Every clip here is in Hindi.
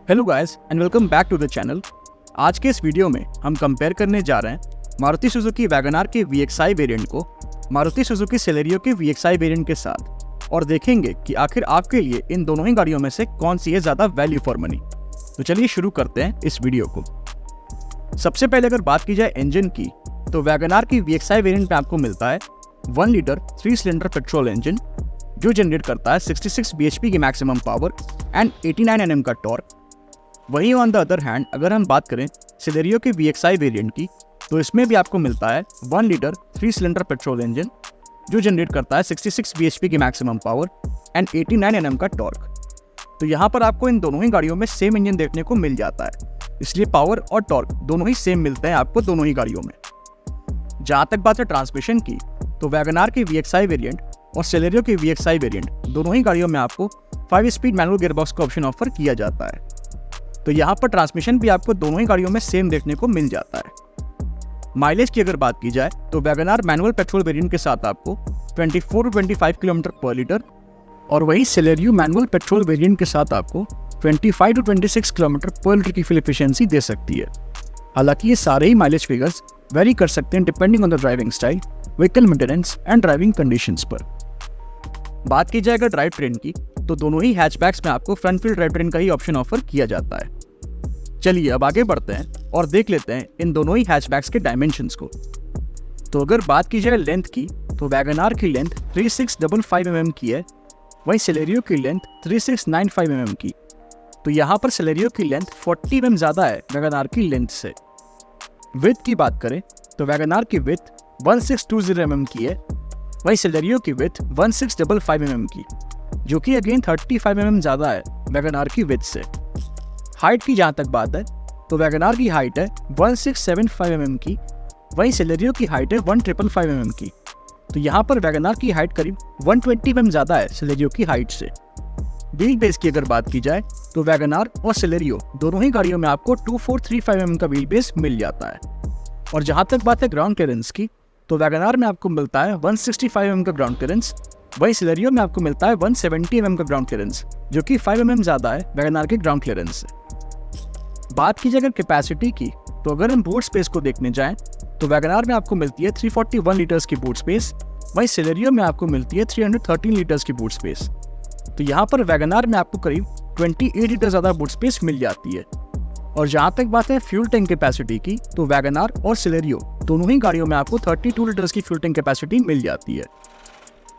Hello guys and welcome back to the channel. आज के इस वीडियो में हम कंपेयर करने जा रहे हैं मारुति सुजुकी वैगन आर के VXI वेरिएंट को मारुति सुजुकी सेलेरियो के VXI वेरिएंट के साथ और देखेंगे कि आखिर आपके लिए इन दोनों ही गाड़ियों में से कौन सी है ज़्यादा वैल्यू फॉर मनी। तो चलिए शुरू करते हैं इस वीडियो को। सबसे पहले अगर बात की जाए इंजन की, तो वैगन आर की VXI वेरिएंट में आपको मिलता है 1 लीटर 3 सिलेंडर पेट्रोल इंजन जो जनरेट करता है 66 bhp की मैक्सिमम पावर एंड 89 Nm का टॉर्क। वहीं ऑन द अदर हैंड अगर हम बात करें सेलेरियो के VXI वेरिएंट की, तो इसमें भी आपको मिलता है 1 लीटर 3 सिलेंडर पेट्रोल इंजन जो जनरेट करता है 66 bhp की मैक्सिमम पावर एंड 89 Nm का टॉर्क। तो यहाँ पर आपको इन दोनों ही गाड़ियों में सेम इंजन देखने को मिल जाता है, इसलिए पावर और टॉर्क दोनों ही सेम मिलते हैं आपको दोनों ही गाड़ियों में। जहाँ तक बात है ट्रांसमिशन की, तो वैगन आर के VXI वेरिएंट और सेलेरियो के VXI वेरिएंट दोनों ही गाड़ियों में आपको 5 स्पीड मैनुअल गियरबॉक्स का ऑप्शन ऑफर किया जाता है। तो यहाँ पर ट्रांसमिशन भी आपको दोनों ही गाड़ियों में सेम देखने को मिल जाता है। माइलेज की अगर बात की जाए, तो Wagon R manual petrol variant के साथ आपको 24 to 25 किलोमीटर पर लीटर और वही सेलेरियो मैनुअल पेट्रोल वेरिएंट के साथ आपको 25 to 26 किलोमीटर पर लीटर की फ्यूल एफिशिएंसी दे सकती है। हालांकि ये सारे ही माइलेज फिगर्स वेरी कर सकते हैं depending on the driving style, vehicle maintenance and driving conditions पर। बात की जाए अगर ड्राइव ट्रेन की, तो दोनों ही हैचबैक्स में आपको फ्रंट व्हील ड्राइव ट्रेन का ही ऑप्शन ऑफर किया जाता है। चलिए अब आगे बढ़ते हैं और देख लेते हैं इन दोनों ही हैचबैक्स के डायमेंशंस को। तो अगर बात की जाए लेंथ की, तो वैगन आर की लेंथ 3655 mm की है, वहीं सेलेरियो की लेंथ 3695 mm की। तो यहाँ पर सेलेरियो की लेंथ 40 mm ज़्यादा है वैगन आर की लेंथ से। विड्थ की बात करें, तो वैगन आर की विड्थ 1620 mm की है, वहीं सेलेरियो की विड्थ 1655 mm की, जो कि अगेन 35 mm ज़्यादा है वैगन आर की विड्थ से। हाइट की जहाँ तक बात है, तो वैगन आर की हाइट है 1675 mm की, वहीं सेलेरियो की हाइट है 1555 mm की। तो यहाँ पर वैगन आर की हाइट करीब 120 mm ज़्यादा है सेलेरियो की हाइट से। व्हील बेस की अगर बात की जाए, तो वैगन आर और सेलेरियो दोनों ही गाड़ियों में आपको 2435 mm का व्हील बेस मिल जाता है। और जहाँ तक बात है ग्राउंड क्लियरेंस की, तो वैगन आर में आपको मिलता है 165 mm का ग्राउंड क्लियरेंस, वहीं सेलेरियो में आपको मिलता है 170 mm का ग्राउंड क्लियरेंस, जो कि 5 mm ज़्यादा है वैगन आर के ग्राउंड क्लियरेंस से। बात की जाए अगर कैपेसिटी की, तो अगर हम बूट स्पेस को देखने जाएं, तो वैगन आर में आपको मिलती है 341 लीटर्स की बूट स्पेस, वहीं सेलेरियो में आपको मिलती है 313 लीटर्स की बूट स्पेस। तो यहाँ पर वैगन आर में आपको करीब 28 लीटर ज़्यादा बूट स्पेस मिल जाती है। और जहाँ तक बात है फ्यूल टैंक कैपेसिटी की, तो वैगन आर और सेलेरियो दोनों ही गाड़ियों में आपको 32 लीटर्स की फ्यूल टैंक कैपेसिटी मिल जाती है।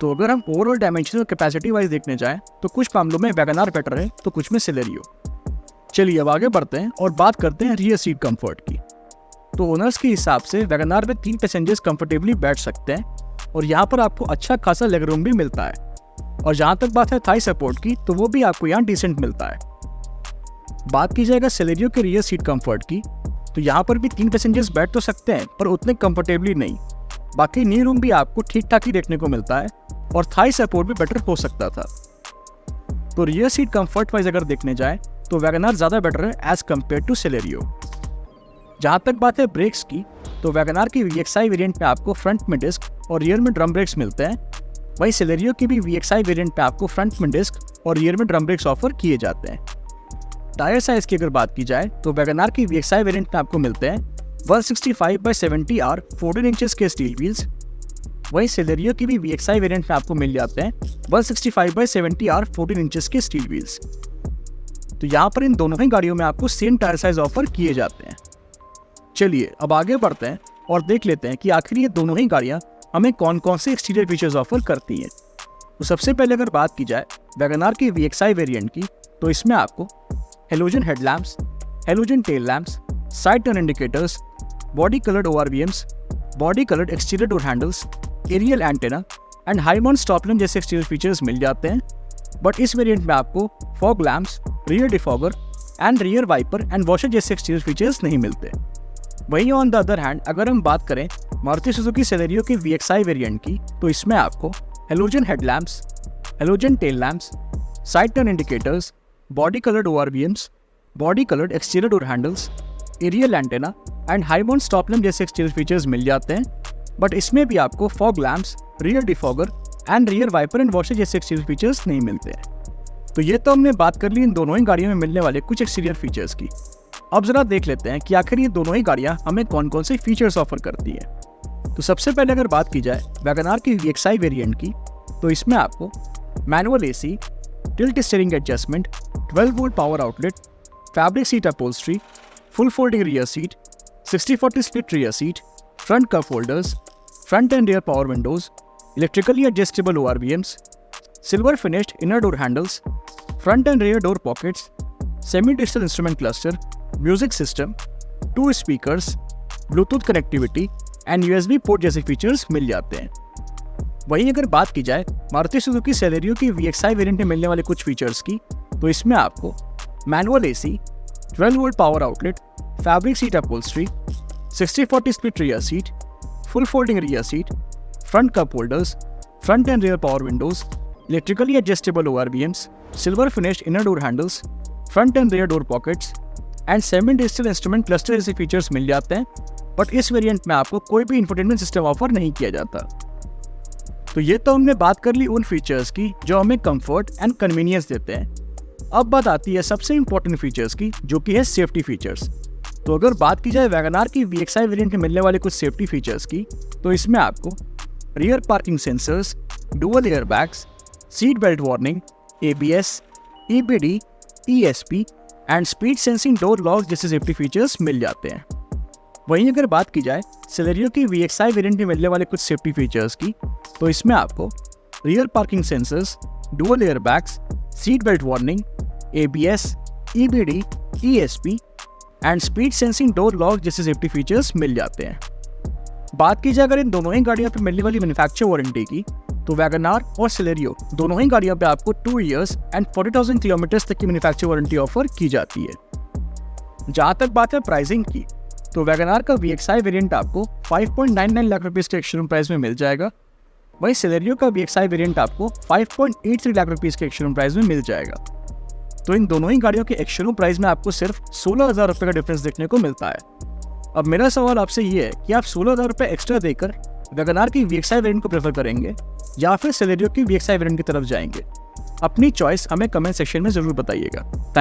तो अगर हम ओवरऑल डायमेंशनल कैपेसिटी वाइज देखने जाएं, तो कुछ मामलों में वैगन आर बेटर है तो कुछ में सेलेरियो। चलिए अब आगे बढ़ते हैं और बात करते हैं रियर सीट कंफर्ट की। तो ओनर्स के हिसाब से वैगन आर में 3 पैसेंजर्स कंफर्टेबली बैठ सकते हैं और यहाँ पर आपको अच्छा खासा लेग रूम भी मिलता है। और जहाँ तक बात है थाई सपोर्ट की, तो वो भी आपको यहाँ डिसेंट मिलता है। बात की जाएगा सेलेरियो के रियर सीट कंफर्ट की, तो यहाँ पर भी 3 पैसेंजर्स बैठ तो सकते हैं पर उतने कंफर्टेबली नहीं। बाकी नी रूम भी आपको ठीक ठाक ही देखने को मिलता है और थाई सपोर्ट भी बेटर हो सकता था। तो रियर सीट कंफर्ट वाइज अगर देखने जाए, तो वैगन आर ज़्यादा बेटर है एज कम्पेयर टू सेलेरियो। जहाँ तक बात है ब्रेक्स की, तो वैगन आर की VXI वेरिएंट में आपको फ्रंट में डिस्क और रियर में ड्रम ब्रेक्स मिलते हैं, वहीं सेलेरियो की भी VXI वेरिएंट में आपको फ्रंट में डिस्क और रियर में ड्रम ब्रेक्स ऑफर किए जाते हैं। टायर साइज की अगर बात की जाए, तो वैगन आर की VXI वेरिएंट में आपको मिलते हैं 165/70R 14 इंचेस के स्टील व्हील्स, वहीं सेलेरियो की भी VXI वेरिएंट में आपको मिल जाते हैं 165/70R 14 इंचेस के स्टील व्हील्स। तो यहाँ पर इन दोनों ही गाड़ियों में आपको सेम टायर साइज ऑफर किए जाते हैं। चलिए अब आगे बढ़ते हैं और देख लेते हैं कि आखिर ये दोनों ही गाड़ियाँ हमें कौन कौन से एक्सटीरियर फीचर्स ऑफर करती हैं। तो सबसे पहले अगर बात की जाए वैगन आर की VXI वेरिएंट की, तो इसमें आपको halogen headlamps, halogen tail lamps, side turn indicators, body coloured ORVMs, body coloured exterior door handles, aerial antenna and high mount stop lamp जैसे एक्सटीरियर फीचर्स मिल जाते हैं। बट इस वेरिएंट में आपको fog lamps, rear defogger and rear wiper and washer जैसे एक्सटीरियर फीचर्स नहीं मिलते। वहीं ऑन द अदर हैंड अगर हम बात करें मारुति सुजुकी सेलेरियो की VXI वेरिएंट की, तो इसमें आपको halogen headlamps, halogen tail lamps, side turn indicators, body coloured ORVMs, body coloured exterior door handles, aerial antenna and high mount stop lamp जैसे एक्सटीरियर फीचर्स मिल जाते हैं। बट इसमें भी आपको fog lamps, rear defogger and rear wiper and washer जैसे एक्सटीरियर फीचर्स नहीं मिलते हैं। तो ये तो हमने बात कर ली इन दोनों ही गाड़ियों में मिलने वाले कुछ एक्सटीरियर फीचर्स की। अब जरा देख लेते हैं कि आखिर ये दोनों ही गाड़ियाँ हमें कौन कौन से फीचर्स ऑफर करती है। तो सबसे पहले अगर बात की जाए वैगनआर की VXI वेरिएंट की, तो इसमें आपको manual AC, tilt steering adjustment, 12 volt power outlet, fabric seat upholstery, full folding rear seat, 60/40 split rear seat, front cup holders, front end rear power Windows, electrically adjustable ORVMs, silver finished inner door handles, front end rear door pockets, semi digital instrument cluster, music system, 2 speakers, Bluetooth connectivity and USB port जैसे फीचर्स मिल जाते हैं। वहीं अगर बात की जाए मारुति सुजुकी सेलेरियो की VXI वेरिएंट में मिलने वाले कुछ फीचर्स की, तो इसमें आपको manual AC, 12 volt power outlet, fabric seat upholstery, 60/40 split rear seat, full folding rear seat, front cup holders, front end rear power Windows, electrically adjustable ORVMs, silver finished inner door handles, front end rear door pockets and semi digital instrument cluster जैसे फीचर्स मिल जाते हैं। बट इस वेरिएंट में आपको कोई भी इंफोटेनमेंट सिस्टम ऑफर नहीं किया जाता। तो ये तो हमने बात कर ली उन फीचर्स की जो हमें कंफर्ट एंड कन्वीनियंस देते हैं। अब बात आती है सबसे इंपॉर्टेंट फीचर्स की, जो कि है सेफ्टी फीचर्स। तो अगर बात की जाए वैगनआर की VXI वेरिएंट में मिलने वाले कुछ सेफ्टी फीचर्स की, तो इसमें आपको rear parking sensors, dual air bags, seat belt warning, ABS, EBD, ESP and speed sensing door lock जैसे सेफ्टी फीचर्स मिल जाते हैं। वहीं अगर बात की जाए सेलेरियो की VXI वेरिएंट में मिलने वाले कुछ सेफ्टी फीचर्स की, तो इसमें आपको rear parking sensors, dual air bags, seat belt warning, ABS, EBD, ESP and speed sensing door lock जैसे सेफ्टी फीचर्स मिल जाते हैं। बात की जाए अगर इन दोनों ही गाड़ियों पर मिलने वाली मैन्युफैक्चर वारंटी की, तो वैगनआर और सेलेरियो दोनों ही गाड़ियों पे आपको 2 इयर्स एंड 40,000 किलोमीटर्स तक की मैन्युफैक्चर वारंटी ऑफर की जाती है। जहाँ तक बात है प्राइसिंग की, तो वैगनआर का VXI वेरिएंट आपको 5.99 लाख रुपीज़ के एक्स-शोरूम प्राइस में मिल जाएगा। वहीं सेलेरियो का VXI वेरिएंट आपको 5.83 लाख रुपीज़ के एक्स-शोरूम प्राइस में मिल जाएगा। तो इन दोनों ही गाड़ियों के एक्स-शोरूम प्राइस में आपको सिर्फ 16,000 रुपये का डिफरेंस देखने को मिलता है। अब मेरा सवाल आपसे ये है कि आप 16,000 रुपये एक्स्ट्रा देकर वैगनआर की VXI वेरिएंट को प्रेफर करेंगे या फिर सेलेरियो की VXI वेरिएंट की तरफ जाएंगे? अपनी चॉइस हमें कमेंट सेक्शन में ज़रूर बताइएगा।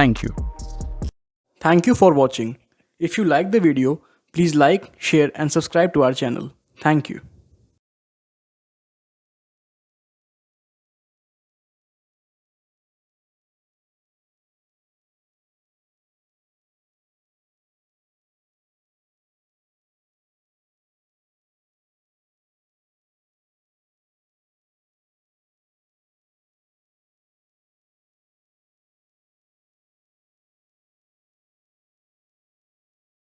Thank you for watching. If you like the video, please like, share and subscribe to our channel. Thank you.